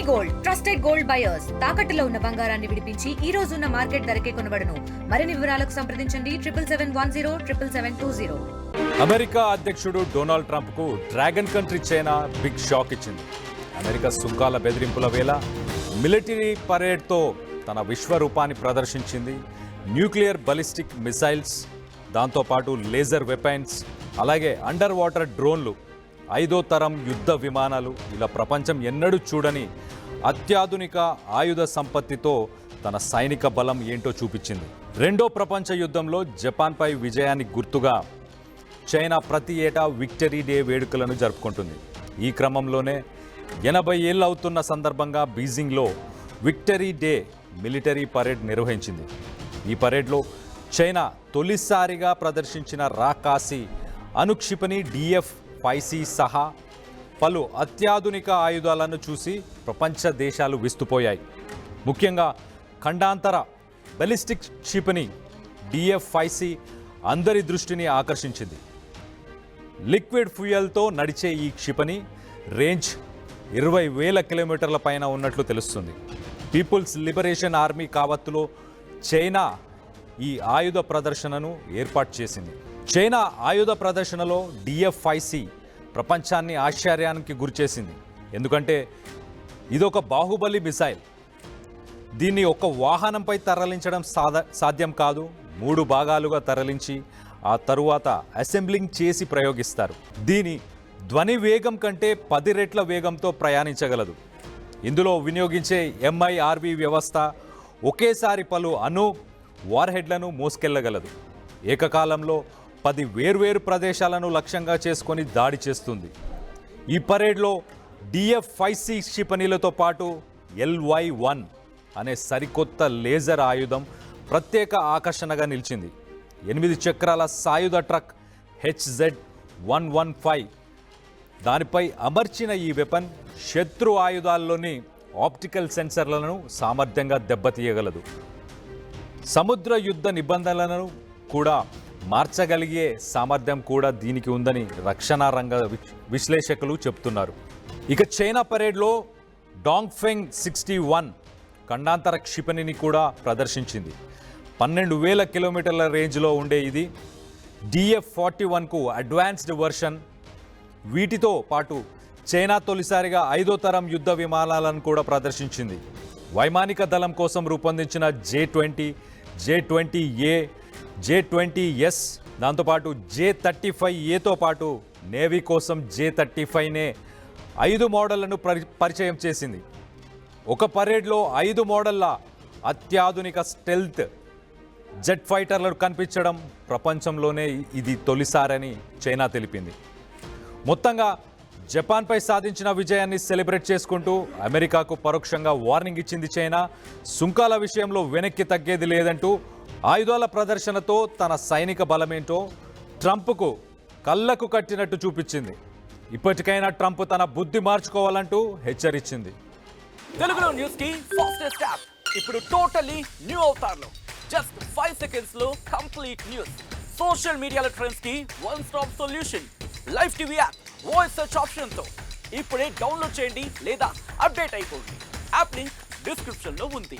Gold trusted gold buyers తాకట్టులో ఉన్న బంగారాన్ని విడిపించి ఈ రోజు ఉన్న మార్కెట్ ధరకే కొనబడును. మరిన్ని వివరాలకు సంప్రదించండి 77107720. అమెరికా అధ్యక్షుడు డొనాల్డ్ ట్రంప్ కు dragon country China big shock ఇచ్చింది. అమెరికా సుంకాల బెదిరింపుల వేళ మిలిటరీ పరేడ్తో తన విశ్వరూపాన్ని ప్రదర్శించింది. న్యూక్లియర్ బలిస్టిక్ మిసైల్స్, దాంతోపాటు లేజర్ వెపన్స్, అలాగే అండర్ వాటర్ డ్రోన్లు, 5వ తరం యుద్ధ విమానాలు, ఇలా ప్రపంచం ఎన్నడూ చూడని అత్యాధునిక ఆయుధ సంపత్తితో తన సైనిక బలం ఏంటో చూపించింది. రెండో ప్రపంచ యుద్ధంలో జపాన్పై విజయానికి గుర్తుగా చైనా ప్రతి ఏటా విక్టరీ డే వేడుకలను జరుపుకుంటుంది. ఈ క్రమంలోనే 80 ఏళ్ళు అవుతున్న సందర్భంగా బీజింగ్లో విక్టరీ డే మిలిటరీ పరేడ్ నిర్వహించింది. ఈ పరేడ్లో చైనా తొలిసారిగా ప్రదర్శించిన రాకాసి అణుక్షిపణి DF-5C సహా పలు అత్యాధునిక ఆయుధాలను చూసి ప్రపంచ దేశాలు విస్తుపోయాయి. ముఖ్యంగా ఖండాంతర బలిస్టిక్ క్షిపణి DF-5C అందరి దృష్టిని ఆకర్షించింది. లిక్విడ్ ఫ్యూయల్తో నడిచే ఈ క్షిపణి రేంజ్ 20,000 కిలోమీటర్ల పైన ఉన్నట్లు తెలుస్తుంది. పీపుల్స్ లిబరేషన్ ఆర్మీ కావత్తులో చైనా ఈ ఆయుధ ప్రదర్శనను ఏర్పాటు చేసింది. చైనా ఆయుధ ప్రదర్శనలో DF-5C ప్రపంచాన్ని ఆశ్చర్యానికి గురిచేసింది. ఎందుకంటే ఇదొక బాహుబలి మిసైల్. దీన్ని ఒక వాహనంపై తరలించడం సాధ్యం కాదు. 3 భాగాలుగా తరలించి ఆ తరువాత అసెంబ్లింగ్ చేసి ప్రయోగిస్తారు. దీని ధ్వని వేగం కంటే 10 రెట్ల వేగంతో ప్రయాణించగలదు. ఇందులో వినియోగించే MIRV వ్యవస్థ ఒకేసారి పలు వార్హెడ్లను మోసుకెళ్లగలదు. ఏకకాలంలో 10 వేర్వేరు ప్రదేశాలను లక్ష్యంగా చేసుకొని దాడి చేస్తుంది. ఈ పరేడ్లో DF-5C క్షిపణిలతో పాటు LY-1 అనే సరికొత్త లేజర్ ఆయుధం ప్రత్యేక ఆకర్షణగా నిలిచింది. 8 చక్రాల సాయుధ ట్రక్ HZ-115 దానిపై అమర్చిన ఈ వెపన్ శత్రు ఆయుధాల్లోని ఆప్టికల్ సెన్సర్లను సామర్థ్యంగా దెబ్బతీయగలదు. సముద్ర యుద్ధ నిబంధనలను కూడా మార్చగలిగే సామర్థ్యం కూడా దీనికి ఉందని రక్షణ రంగ విశ్లేషకులు చెబుతున్నారు. ఇక చైనా పరేడ్లో డాంగ్ఫెంగ్ 61 ఖండాంతర క్షిపణిని కూడా ప్రదర్శించింది. 12,000 కిలోమీటర్ల రేంజ్లో ఉండే ఇది DF-41కు అడ్వాన్స్డ్ వర్షన్. వీటితో పాటు చైనా తొలిసారిగా 5వ తరం యుద్ధ విమానాలను కూడా ప్రదర్శించింది. వైమానిక దళం కోసం రూపొందించిన J-20, J-20A, J-20S, దాంతోపాటు J-35Aతో పాటు నేవీ కోసం J-35నే 5 మోడళ్లను పరిచయం చేసింది. ఒక పరేడ్లో 5 మోడళ్ల అత్యాధునిక స్టెల్త్ జెట్ ఫైటర్లను కనిపించడం ప్రపంచంలోనే ఇది తొలిసారని చైనా తెలిపింది. మొత్తంగా జపాన్పై సాధించిన విజయాన్ని సెలబ్రేట్ చేసుకుంటూ అమెరికాకు పరోక్షంగా వార్నింగ్ ఇచ్చింది చైనా. సుంకాల విషయంలో వెనక్కి తగ్గేది లేదంటూ ఆయుధాల ప్రదర్శనతో తన సైనిక బలమేంటో ట్రంప్కు కళ్ళకు కట్టినట్టు చూపించింది. ఇప్పటికైనా ట్రంప్ తన బుద్ధి మార్చుకోవాలంటూ హెచ్చరించింది. తెలుగులో న్యూస్ కి ఫాస్టెస్ట్ యాప్ ఇప్పుడు టోటల్లీ న్యూ అవతార్లో జస్ట్ 5 సెకండ్స్ లో కంప్లీట్ న్యూస్. సోషల్ మీడియాలో ట్రెండ్స్ కి one stop solution. Live TV app voice search option తో ఇప్పుడే డౌన్లోడ్ చేయండి లేదా అప్డేట్ అయిపోండి. యాప్ లింక్ డిస్క్రిప్షన్ లో ఉంది.